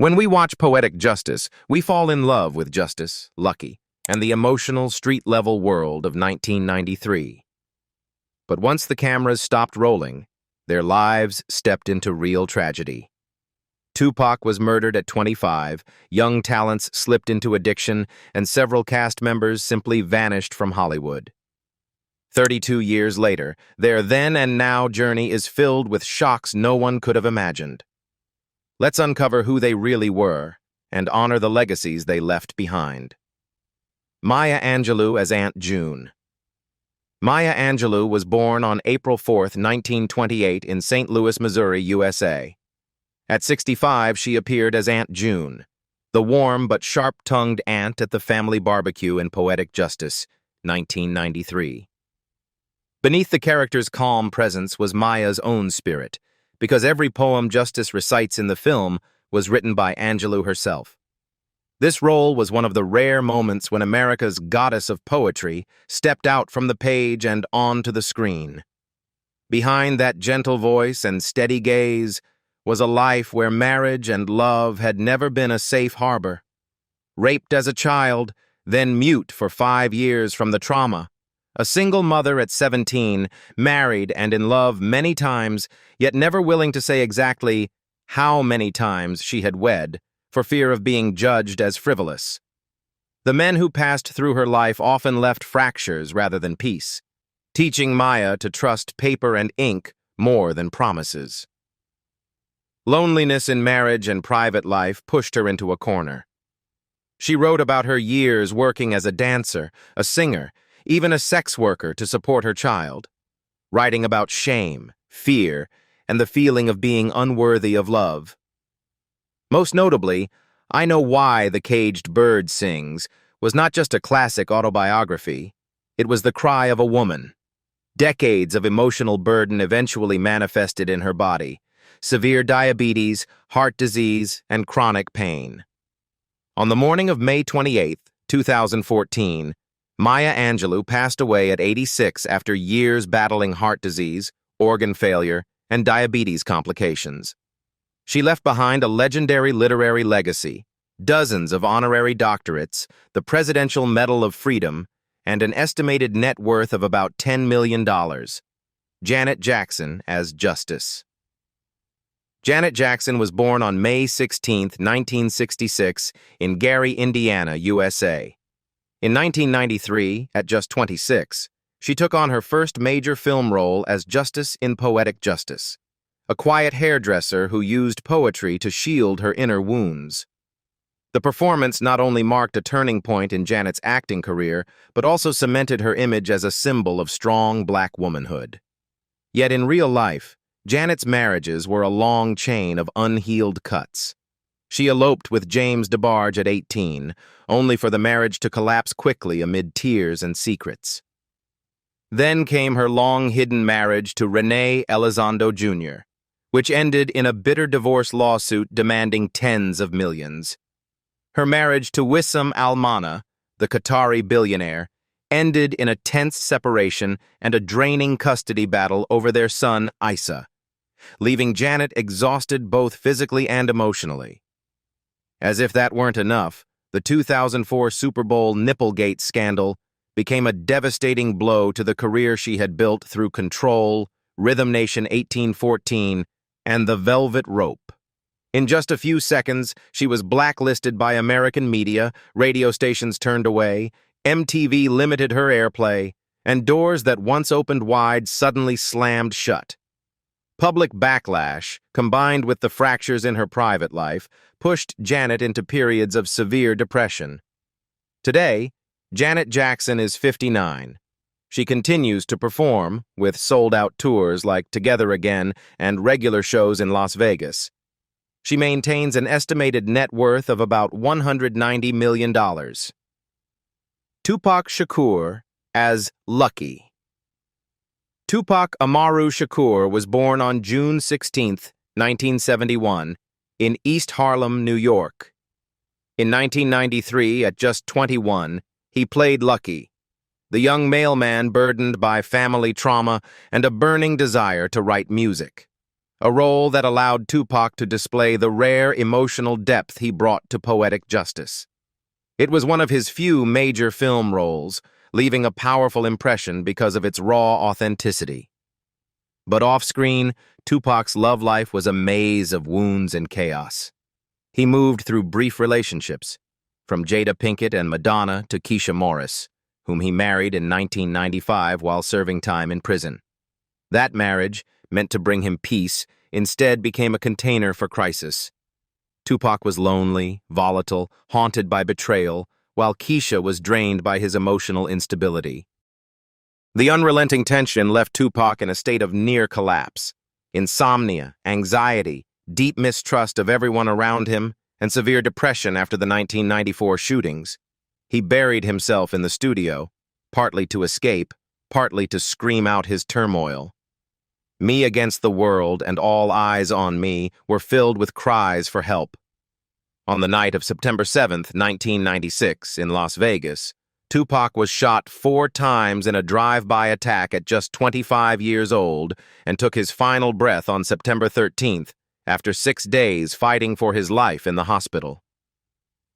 When we watch Poetic Justice, we fall in love with Justice, Lucky, and the emotional street-level world of 1993. But once the cameras stopped rolling, their lives stepped into real tragedy. Tupac was murdered at 25, young talents slipped into addiction, and several cast members simply vanished from Hollywood. 32 years later, their then and now journey is filled with shocks no one could have imagined. Let's uncover who they really were and honor the legacies they left behind. Maya Angelou as Aunt June. Maya Angelou was born on April 4, 1928 in St. Louis, Missouri, USA. At 65, she appeared as Aunt June, the warm but sharp-tongued aunt at the family barbecue in Poetic Justice, 1993. Beneath the character's calm presence was Maya's own spirit, because every poem Justice recites in the film was written by Angelou herself. This role was one of the rare moments when America's goddess of poetry stepped out from the page and onto the screen. Behind that gentle voice and steady gaze was a life where marriage and love had never been a safe harbor. Raped as a child, then mute for 5 years from the trauma, a single mother at 17, married and in love many times, yet never willing to say exactly how many times she had wed, for fear of being judged as frivolous. The men who passed through her life often left fractures rather than peace, teaching Maya to trust paper and ink more than promises. Loneliness in marriage and private life pushed her into a corner. She wrote about her years working as a dancer, a singer, even a sex worker to support her child, writing about shame, fear, and the feeling of being unworthy of love. Most notably, I Know Why the Caged Bird Sings was not just a classic autobiography, it was the cry of a woman. Decades of emotional burden eventually manifested in her body: severe diabetes, heart disease, and chronic pain. On the morning of May 28, 2014, Maya Angelou passed away at 86 after years battling heart disease, organ failure, and diabetes complications. She left behind a legendary literary legacy, dozens of honorary doctorates, the Presidential Medal of Freedom, and an estimated net worth of about $10 million. Janet Jackson as Justice. Janet Jackson was born on May 16, 1966, in Gary, Indiana, USA. In 1993, at just 26, she took on her first major film role as Justice in Poetic Justice, a quiet hairdresser who used poetry to shield her inner wounds. The performance not only marked a turning point in Janet's acting career, but also cemented her image as a symbol of strong black womanhood. Yet in real life, Janet's marriages were a long chain of unhealed cuts. She eloped with James DeBarge at 18, only for the marriage to collapse quickly amid tears and secrets. Then came her long-hidden marriage to Renee Elizondo Jr., which ended in a bitter divorce lawsuit demanding tens of millions. Her marriage to Wissam Al-Mana, the Qatari billionaire, ended in a tense separation and a draining custody battle over their son, Issa, leaving Janet exhausted both physically and emotionally. As if that weren't enough, the 2004 Super Bowl Nipplegate scandal became a devastating blow to the career she had built through Control, Rhythm Nation 1814, and The Velvet Rope. In just a few seconds, she was blacklisted by American media, radio stations turned away, MTV limited her airplay, and doors that once opened wide suddenly slammed shut. Public backlash, combined with the fractures in her private life, pushed Janet into periods of severe depression. Today, Janet Jackson is 59. She continues to perform, with sold-out tours like Together Again and regular shows in Las Vegas. She maintains an estimated net worth of about $190 million. Tupac Shakur as Lucky. Tupac Amaru Shakur was born on June 16, 1971, in East Harlem, New York. In 1993, at just 21, he played Lucky, the young mailman burdened by family trauma and a burning desire to write music. a role that allowed Tupac to display the rare emotional depth he brought to poetic justice. It was one of his few major film roles, leaving a powerful impression because of its raw authenticity. But off-screen, Tupac's love life was a maze of wounds and chaos. He moved through brief relationships, from Jada Pinkett and Madonna to Keisha Morris, whom he married in 1995 while serving time in prison. That marriage, meant to bring him peace, instead became a container for crisis. Tupac was lonely, volatile, haunted by betrayal, while Keisha was drained by his emotional instability. The unrelenting tension left Tupac in a state of near collapse. Insomnia, anxiety, deep mistrust of everyone around him, and severe depression after the 1994 shootings. He buried himself in the studio, partly to escape, partly to scream out his turmoil. Me Against the World and All Eyes on Me were filled with cries for help. On the night of September 7, 1996, in Las Vegas, Tupac was shot 4 times in a drive-by attack at just 25 years old and took his final breath on September 13th, after 6 days fighting for his life in the hospital.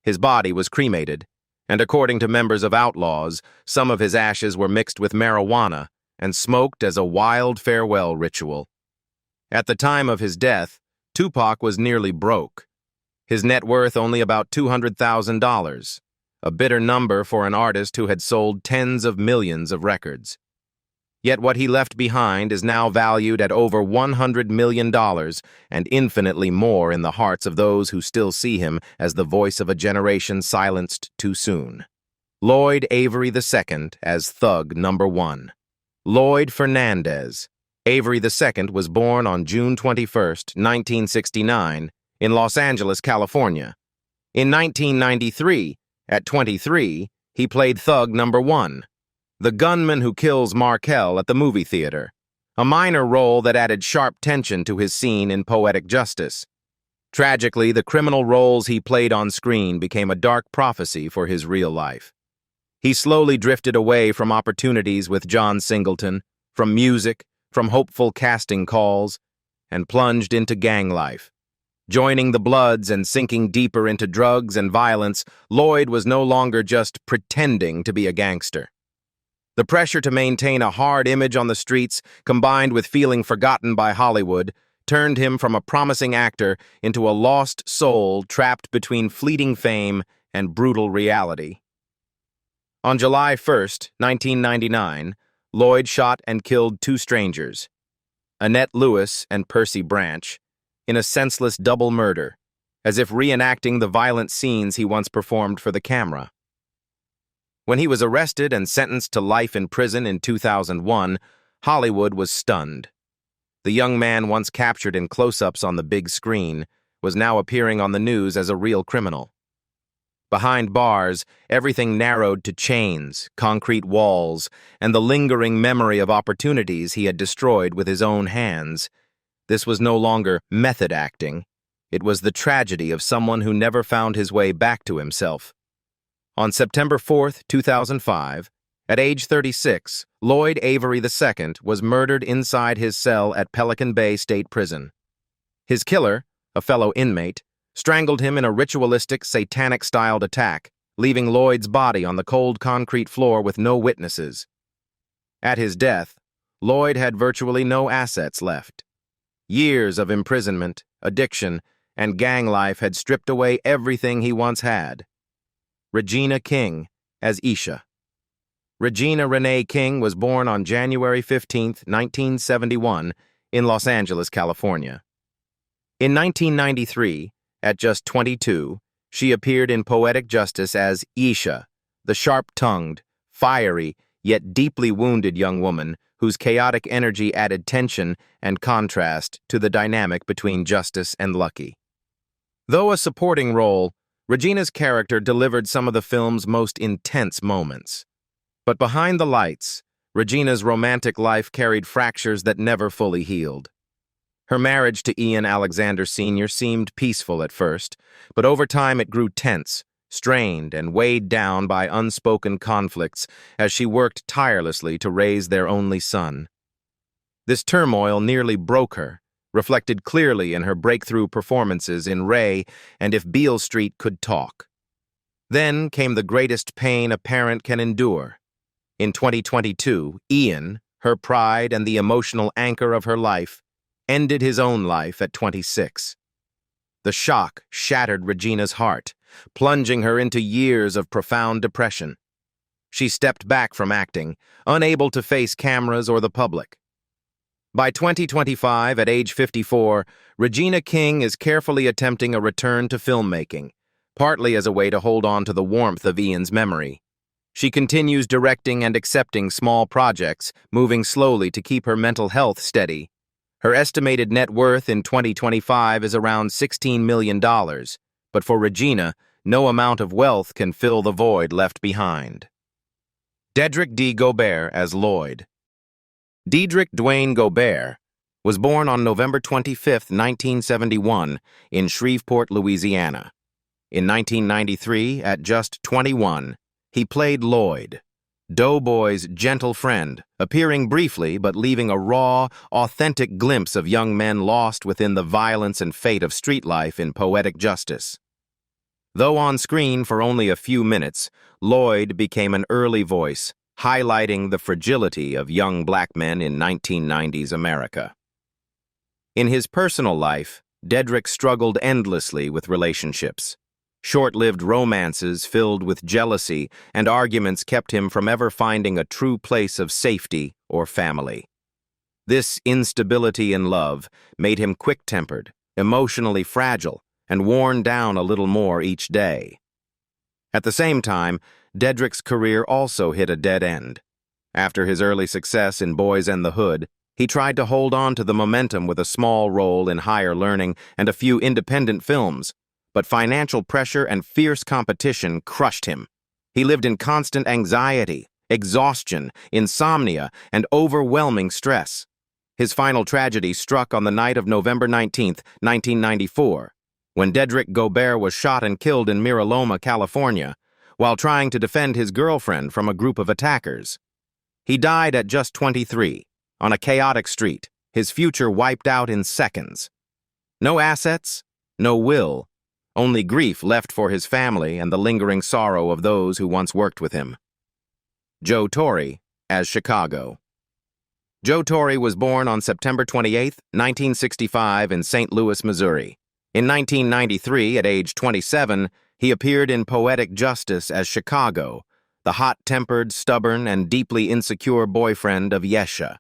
His body was cremated, and according to members of Outlaws, some of his ashes were mixed with marijuana and smoked as a wild farewell ritual. At the time of his death, Tupac was nearly broke. His net worth only about $200,000, a bitter number for an artist who had sold tens of millions of records. Yet what he left behind is now valued at over $100 million and infinitely more in the hearts of those who still see him as the voice of a generation silenced too soon. Lloyd Avery II as Thug Number 1. Lloyd Fernandez. Avery II was born on June 21, 1969, in Los Angeles, California. In 1993, at 23, he played Thug Number 1, the gunman who kills Markel at the movie theater, a minor role that added sharp tension to his scene in Poetic Justice. Tragically, the criminal roles he played on screen became a dark prophecy for his real life. He slowly drifted away from opportunities with John Singleton, from music, from hopeful casting calls, and plunged into gang life. Joining the Bloods and sinking deeper into drugs and violence, Lloyd was no longer just pretending to be a gangster. The pressure to maintain a hard image on the streets, combined with feeling forgotten by Hollywood, turned him from a promising actor into a lost soul trapped between fleeting fame and brutal reality. On July 1, 1999, Lloyd shot and killed 2 strangers, Annette Lewis and Percy Branch, in a senseless double murder, as if reenacting the violent scenes he once performed for the camera. When he was arrested and sentenced to life in prison in 2001, Hollywood was stunned. The young man once captured in close-ups on the big screen was now appearing on the news as a real criminal. Behind bars, everything narrowed to chains, concrete walls, and the lingering memory of opportunities he had destroyed with his own hands. This was no longer method acting. It was the tragedy of someone who never found his way back to himself. On September 4, 2005, at age 36, Lloyd Avery II was murdered inside his cell at Pelican Bay State Prison. His killer, a fellow inmate, strangled him in a ritualistic, satanic-styled attack, leaving Lloyd's body on the cold concrete floor with no witnesses. At his death, Lloyd had virtually no assets left. Years of imprisonment, addiction, and gang life had stripped away everything he once had. Regina King as Isha. Regina Renee King was born on January 15, 1971, in Los Angeles, California. In 1993, at just 22, she appeared in Poetic Justice as Isha, the sharp-tongued, fiery, yet deeply wounded young woman whose chaotic energy added tension and contrast to the dynamic between Justice and Lucky. Though a supporting role, Regina's character delivered some of the film's most intense moments. But behind the lights, Regina's romantic life carried fractures that never fully healed. Her marriage to Ian Alexander Sr. seemed peaceful at first, but over time it grew tense, strained, and weighed down by unspoken conflicts as she worked tirelessly to raise their only son. This turmoil nearly broke her, reflected clearly in her breakthrough performances in Ray and If Beale Street Could Talk. Then came the greatest pain a parent can endure. In 2022, Ian, her pride and the emotional anchor of her life, ended his own life at 26. The shock shattered Regina's heart, plunging her into years of profound depression. She stepped back from acting, unable to face cameras or the public. By 2025, at age 54, Regina King is carefully attempting a return to filmmaking, partly as a way to hold on to the warmth of Ian's memory. She continues directing and accepting small projects, moving slowly to keep her mental health steady. Her estimated net worth in 2025 is around $16 million, but for Regina, no amount of wealth can fill the void left behind. Dedric D. Goar as Lloyd. Dedric Dwayne Goar was born on November 25, 1971, in Shreveport, Louisiana. In 1993, at just 21, he played Lloyd, Doughboy's gentle friend, appearing briefly but leaving a raw, authentic glimpse of young men lost within the violence and fate of street life in Poetic Justice. Though on screen for only a few minutes, Lloyd became an early voice, highlighting the fragility of young black men in 1990s America. In his personal life, Dedric struggled endlessly with relationships. Short-lived romances filled with jealousy and arguments kept him from ever finding a true place of safety or family. This instability in love made him quick-tempered, emotionally fragile, and worn down a little more each day. At the same time, Dedric's career also hit a dead end. After his early success in Boys and the Hood, he tried to hold on to the momentum with a small role in Higher Learning and a few independent films, but financial pressure and fierce competition crushed him. He lived in constant anxiety, exhaustion, insomnia, and overwhelming stress. His final tragedy struck on the night of November 19, 1994, when Dedric Goar was shot and killed in Mira Loma, California, while trying to defend his girlfriend from a group of attackers. He died at just 23, on a chaotic street, his future wiped out in seconds. No assets, no will, only grief left for his family and the lingering sorrow of those who once worked with him. Joe Torry as Chicago. Joe Torry was born on September 28, 1965 in St. Louis, Missouri. In 1993, at age 27, he appeared in Poetic Justice as Chicago, the hot-tempered, stubborn, and deeply insecure boyfriend of Yesha.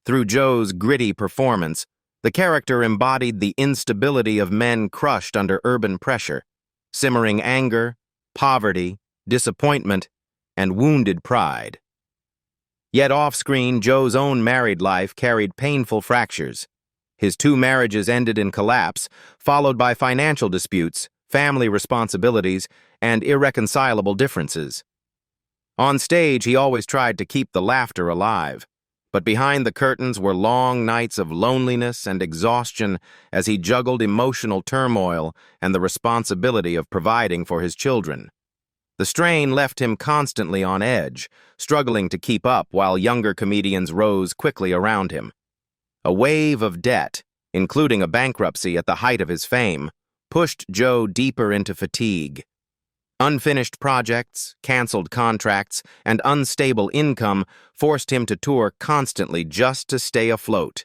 Through Joe's gritty performance, the character embodied the instability of men crushed under urban pressure, simmering anger, poverty, disappointment, and wounded pride. Yet off-screen, Joe's own married life carried painful fractures. His 2 marriages ended in collapse, followed by financial disputes, family responsibilities, and irreconcilable differences. On stage, he always tried to keep the laughter alive, but behind the curtains were long nights of loneliness and exhaustion as he juggled emotional turmoil and the responsibility of providing for his children. The strain left him constantly on edge, struggling to keep up while younger comedians rose quickly around him. A wave of debt, including a bankruptcy at the height of his fame, pushed Joe deeper into fatigue. Unfinished projects, canceled contracts, and unstable income forced him to tour constantly just to stay afloat,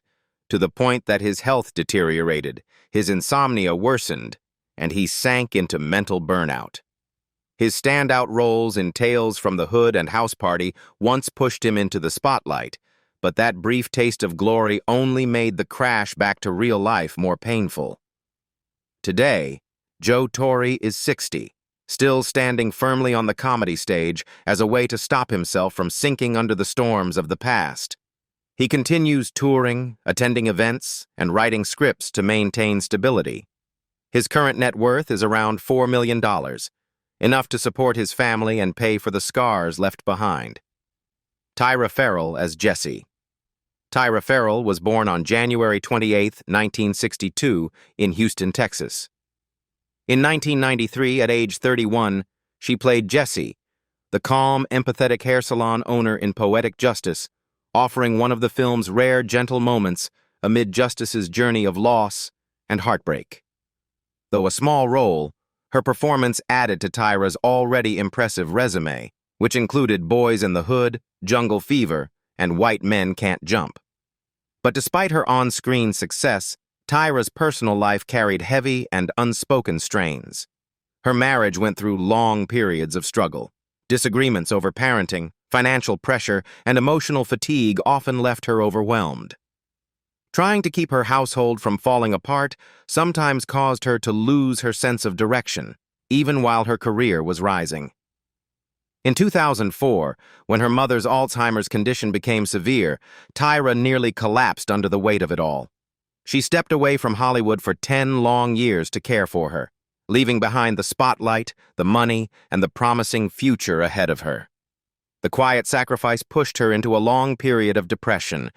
to the point that his health deteriorated, his insomnia worsened, and he sank into mental burnout. His standout roles in Tales from the Hood and House Party once pushed him into the spotlight, but that brief taste of glory only made the crash back to real life more painful. Today, Joe Torry is 60, still standing firmly on the comedy stage as a way to stop himself from sinking under the storms of the past. He continues touring, attending events, and writing scripts to maintain stability. His current net worth is around $4 million, enough to support his family and pay for the scars left behind. Tyra Ferrell as Jessie. Tyra Ferrell was born on January 28, 1962, in Houston, Texas. In 1993, at age 31, she played Jessie, the calm, empathetic hair salon owner in Poetic Justice, offering one of the film's rare gentle moments, amid Justice's journey of loss and heartbreak. Though a small role, her performance added to Tyra's already impressive resume, which included Boys in the Hood, Jungle Fever, and White Men Can't Jump. But despite her on-screen success, Tyra's personal life carried heavy and unspoken strains. Her marriage went through long periods of struggle. Disagreements over parenting, financial pressure, and emotional fatigue often left her overwhelmed. Trying to keep her household from falling apart sometimes caused her to lose her sense of direction, even while her career was rising. In 2004, when her mother's Alzheimer's condition became severe, Tyra nearly collapsed under the weight of it all. She stepped away from Hollywood for 10 long years to care for her, leaving behind the spotlight, the money, and the promising future ahead of her. The quiet sacrifice pushed her into a long period of depression,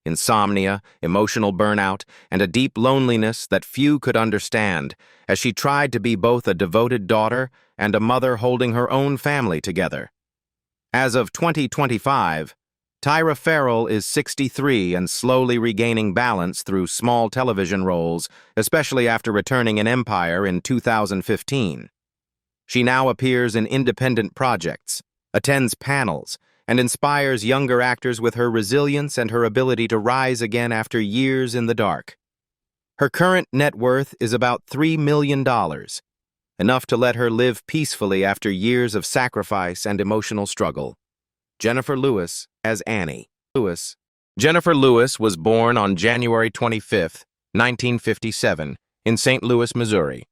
insomnia, emotional burnout, and a deep loneliness that few could understand as she tried to be both a devoted daughter and a mother holding her own family together. As of 2025, Tyra Ferrell is 63 and slowly regaining balance through small television roles, especially after returning in Empire in 2015. She now appears in independent projects, attends panels, and inspires younger actors with her resilience and her ability to rise again after years in the dark. Her current net worth is about $3 million, enough to let her live peacefully after years of sacrifice and emotional struggle. Jennifer Lewis as Annie. Jennifer Lewis was born on January 25, 1957, in St. Louis, Missouri.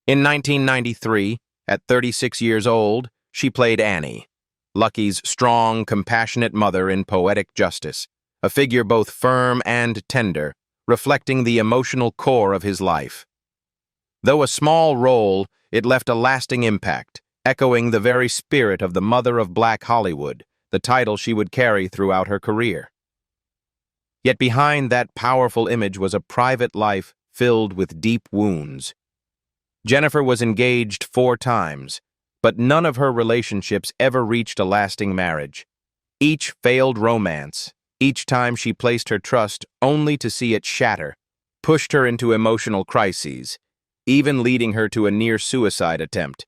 In 1993, at 36 years old, she played Annie, Lucky's strong, compassionate mother in Poetic Justice, a figure both firm and tender, reflecting the emotional core of his life. Though a small role, it left a lasting impact, echoing the very spirit of the mother of Black Hollywood, the title she would carry throughout her career. Yet behind that powerful image was a private life filled with deep wounds. Jennifer was engaged 4 times, but none of her relationships ever reached a lasting marriage. Each failed romance, each time she placed her trust only to see it shatter, pushed her into emotional crises, even leading her to a near-suicide attempt.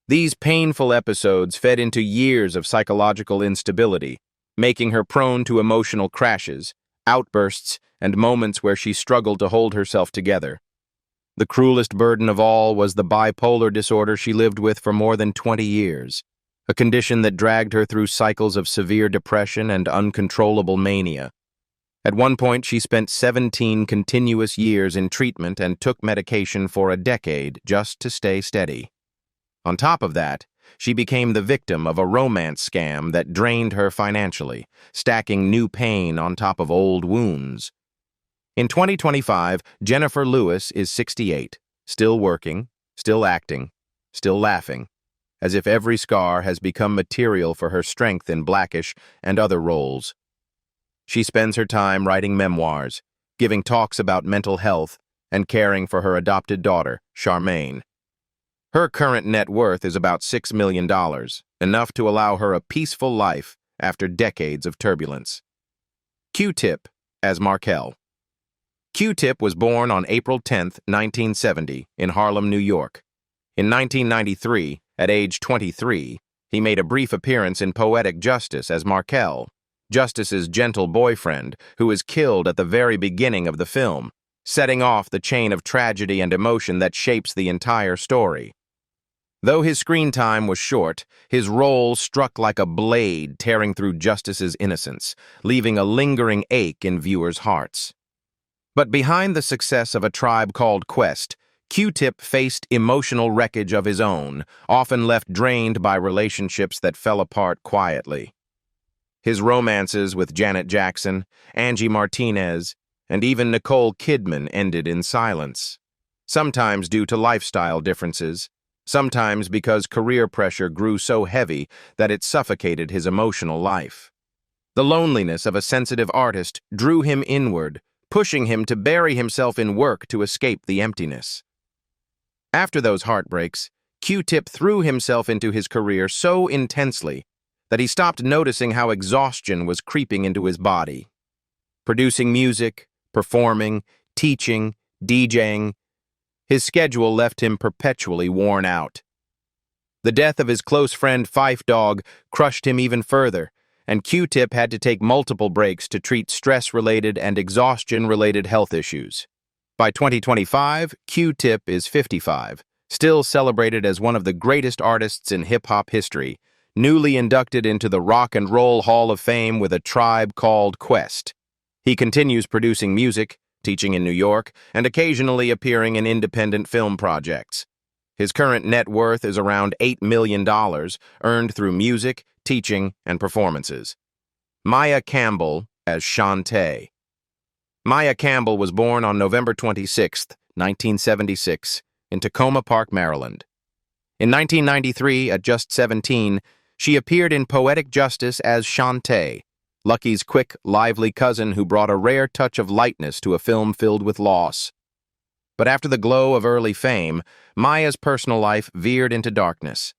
These painful episodes fed into years of psychological instability, making her prone to emotional crashes, outbursts, and moments where she struggled to hold herself together. The cruelest burden of all was the bipolar disorder she lived with for more than 20 years, a condition that dragged her through cycles of severe depression and uncontrollable mania. At one point, she spent 17 continuous years in treatment and took medication for a decade just to stay steady. On top of that, she became the victim of a romance scam that drained her financially, stacking new pain on top of old wounds. In 2025, Jennifer Lewis is 68, still working, still acting, still laughing, as if every scar has become material for her strength in Blackish and other roles. She spends her time writing memoirs, giving talks about mental health, and caring for her adopted daughter, Charmaine. Her current net worth is about $6 million, enough to allow her a peaceful life after decades of turbulence. Q-Tip as Markel. Q-Tip was born on April 10, 1970, in Harlem, New York. In 1993, at age 23, he made a brief appearance in Poetic Justice as Markel, Justice's gentle boyfriend, who is killed at the very beginning of the film, setting off the chain of tragedy and emotion that shapes the entire story. Though his screen time was short, his role struck like a blade tearing through Justice's innocence, leaving a lingering ache in viewers' hearts. But behind the success of A Tribe Called Quest, Q-Tip faced emotional wreckage of his own, often left drained by relationships that fell apart quietly. His romances with Janet Jackson, Angie Martinez, and even Nicole Kidman ended in silence, sometimes due to lifestyle differences, sometimes because career pressure grew so heavy that it suffocated his emotional life. The loneliness of a sensitive artist drew him inward, pushing him to bury himself in work to escape the emptiness. After those heartbreaks, Q-Tip threw himself into his career so intensely that he stopped noticing how exhaustion was creeping into his body. Producing music, performing, teaching, DJing. His schedule left him perpetually worn out. The death of his close friend Phife Dawg crushed him even further, and Q-Tip had to take multiple breaks to treat stress-related and exhaustion-related health issues. By 2025, Q-Tip is 55, still celebrated as one of the greatest artists in hip-hop history, newly inducted into the Rock and Roll Hall of Fame with a Tribe Called Quest. He continues producing music, teaching in New York, and occasionally appearing in independent film projects. His current net worth is around $8 million, earned through music, teaching, and performances. Maya Campbell as Shantae. Maya Campbell was born on November 26, 1976, in Tacoma Park, Maryland. In 1993, at just 17, she appeared in Poetic Justice as Shantae, Lucky's quick, lively cousin who brought a rare touch of lightness to a film filled with loss. But after the glow of early fame, Maya's personal life veered into darkness.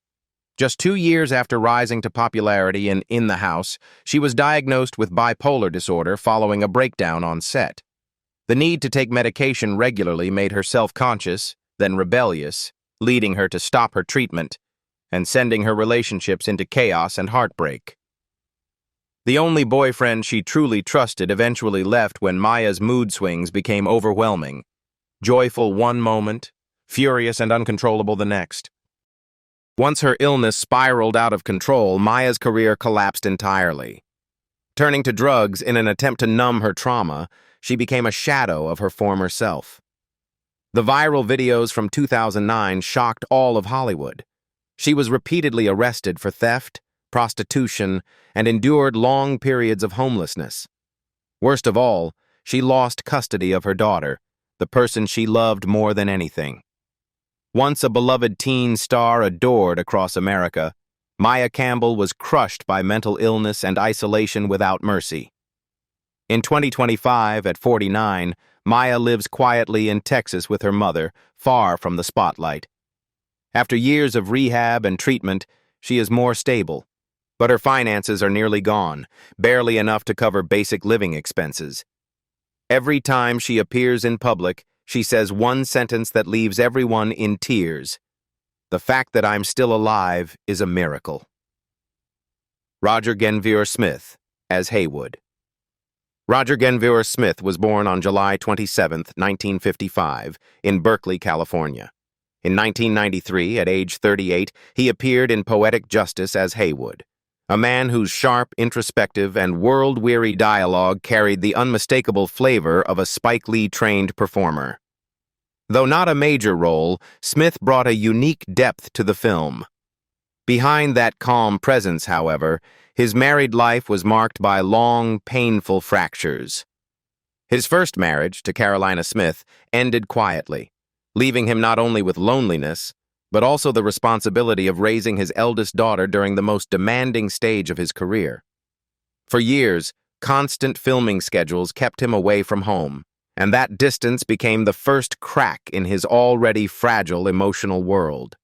Just 2 years after rising to popularity in the House, she was diagnosed with bipolar disorder following a breakdown on set. The need to take medication regularly made her self-conscious, then rebellious, leading her to stop her treatment and sending her relationships into chaos and heartbreak. The only boyfriend she truly trusted eventually left when Maya's mood swings became overwhelming. Joyful one moment, furious and uncontrollable the next. Once her illness spiraled out of control, Maya's career collapsed entirely. Turning to drugs in an attempt to numb her trauma, she became a shadow of her former self. The viral videos from 2009 shocked all of Hollywood. She was repeatedly arrested for theft, prostitution, and endured long periods of homelessness. Worst of all, she lost custody of her daughter, the person she loved more than anything. Once a beloved teen star adored across America, Maya Campbell was crushed by mental illness and isolation without mercy. In 2025, at 49, Maya lives quietly in Texas with her mother, far from the spotlight. After years of rehab and treatment, she is more stable, but her finances are nearly gone, barely enough to cover basic living expenses. Every time she appears in public, she says one sentence that leaves everyone in tears. "The fact that I'm still alive is a miracle." Roger Guenveur Smith as Haywood. Roger Guenveur Smith was born on July 27, 1955, in Berkeley, California. In 1993, at age 38, he appeared in Poetic Justice as Haywood, a man whose sharp, introspective, and world-weary dialogue carried the unmistakable flavor of a Spike Lee-trained performer. Though not a major role, Smith brought a unique depth to the film. Behind that calm presence, however, his married life was marked by long, painful fractures. His first marriage, to Carolina Smith, ended quietly, leaving him not only with loneliness, but also the responsibility of raising his eldest daughter during the most demanding stage of his career. For years, constant filming schedules kept him away from home, and that distance became the first crack in his already fragile emotional world.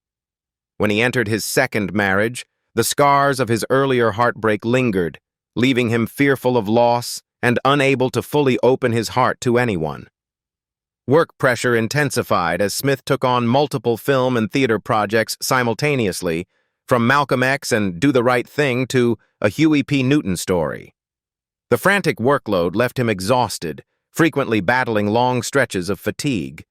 When he entered his second marriage, the scars of his earlier heartbreak lingered, leaving him fearful of loss and unable to fully open his heart to anyone. Work pressure intensified as Smith took on multiple film and theater projects simultaneously, from Malcolm X and Do the Right Thing to A Huey P. Newton Story. The frantic workload left him exhausted, frequently battling long stretches of fatigue.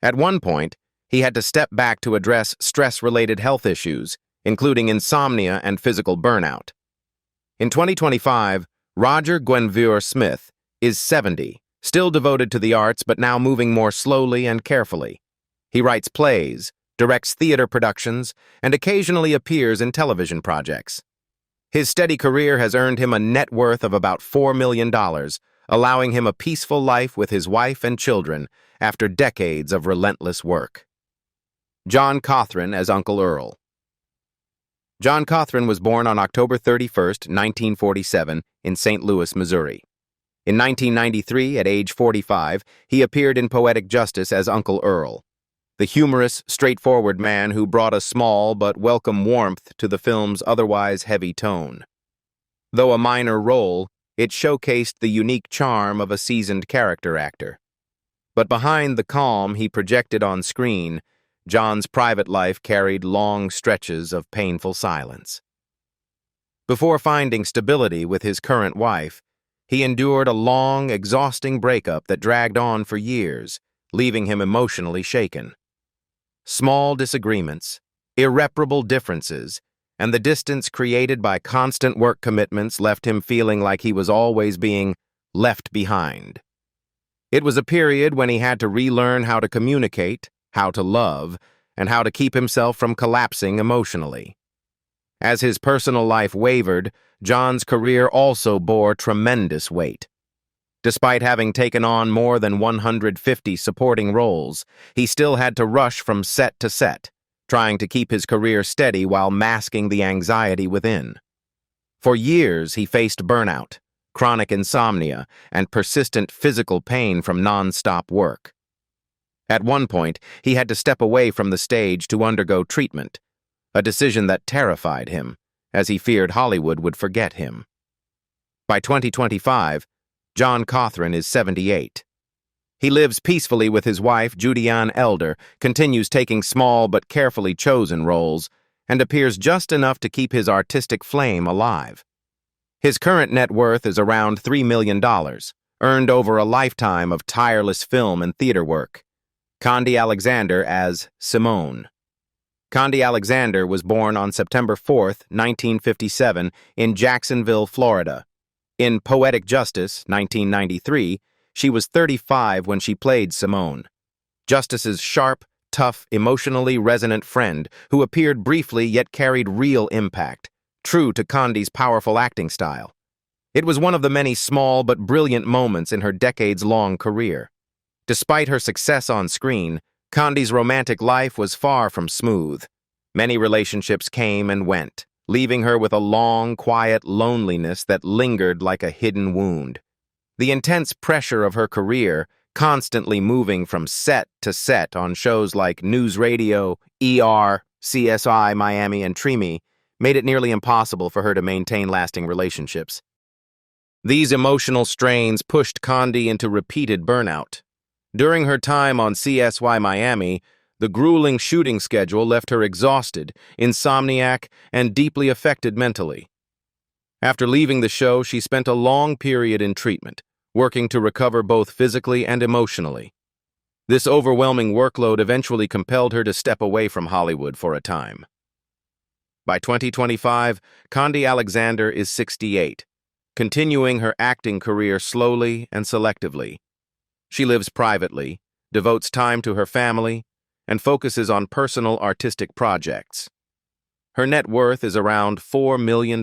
At one point, he had to step back to address stress-related health issues, including insomnia and physical burnout. In 2025, Roger Guenveur Smith is 70, still devoted to the arts but now moving more slowly and carefully. He writes plays, directs theater productions, and occasionally appears in television projects. His steady career has earned him a net worth of about $4 million, allowing him a peaceful life with his wife and children after decades of relentless work. John Cothran as Uncle Earl. John Cothran was born on October 31, 1947, in St. Louis, Missouri. In 1993, at age 45, he appeared in Poetic Justice as Uncle Earl, the humorous, straightforward man who brought a small but welcome warmth to the film's otherwise heavy tone. Though a minor role, It showcased the unique charm of a seasoned character actor. But behind the calm he projected on screen, John's private life carried long stretches of painful silence. Before finding stability with his current wife, he endured a long, exhausting breakup that dragged on for years, leaving him emotionally shaken. Small disagreements, irreparable differences, and the distance created by constant work commitments left him feeling like he was always being left behind. It was a period when he had to relearn how to communicate, how to love, and how to keep himself from collapsing emotionally. As his personal life wavered, John's career also bore tremendous weight. Despite having taken on more than 150 supporting roles, he still had to rush from set to set, trying to keep his career steady while masking the anxiety within. For years, he faced burnout, chronic insomnia, and persistent physical pain from non-stop work. At one point, he had to step away from the stage to undergo treatment, a decision that terrified him, as he feared Hollywood would forget him. By 2025, John Cothran is 78. He lives peacefully with his wife, Judianne Elder, continues taking small but carefully chosen roles, and appears just enough to keep his artistic flame alive. His current net worth is around $3 million, earned over a lifetime of tireless film and theater work. Khandi Alexander as Simone. Khandi Alexander was born on September 4, 1957, in Jacksonville, Florida. In Poetic Justice, 1993, she was 35 when she played Simone, Justice's sharp, tough, emotionally resonant friend who appeared briefly yet carried real impact, true to Khandi's powerful acting style. It was one of the many small but brilliant moments in her decades-long career. Despite her success on screen, Khandi's romantic life was far from smooth. Many relationships came and went, leaving her with a long, quiet loneliness that lingered like a hidden wound. The intense pressure of her career, constantly moving from set to set on shows like News Radio, ER, CSI Miami, and Treme, made it nearly impossible for her to maintain lasting relationships. These emotional strains pushed Khandi into repeated burnout. During her time on CSY Miami, the grueling shooting schedule left her exhausted, insomniac, and deeply affected mentally. After leaving the show, she spent a long period in treatment, working to recover both physically and emotionally. This overwhelming workload eventually compelled her to step away from Hollywood for a time. By 2025, Khandi Alexander is 68, continuing her acting career slowly and selectively. She lives privately, devotes time to her family, and focuses on personal artistic projects. Her net worth is around $4 million,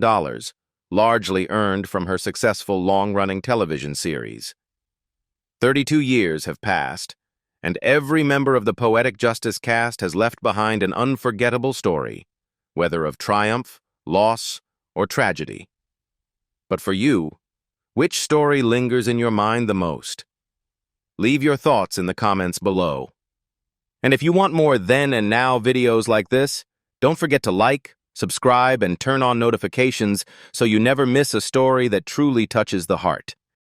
largely earned from her successful long-running television series. 32 years have passed, and every member of the Poetic Justice cast has left behind an unforgettable story, whether of triumph, loss, or tragedy. But for you, which story lingers in your mind the most? Leave your thoughts in the comments below. And if you want more then and now videos like this, don't forget to like, subscribe, and turn on notifications so you never miss a story that truly touches the heart.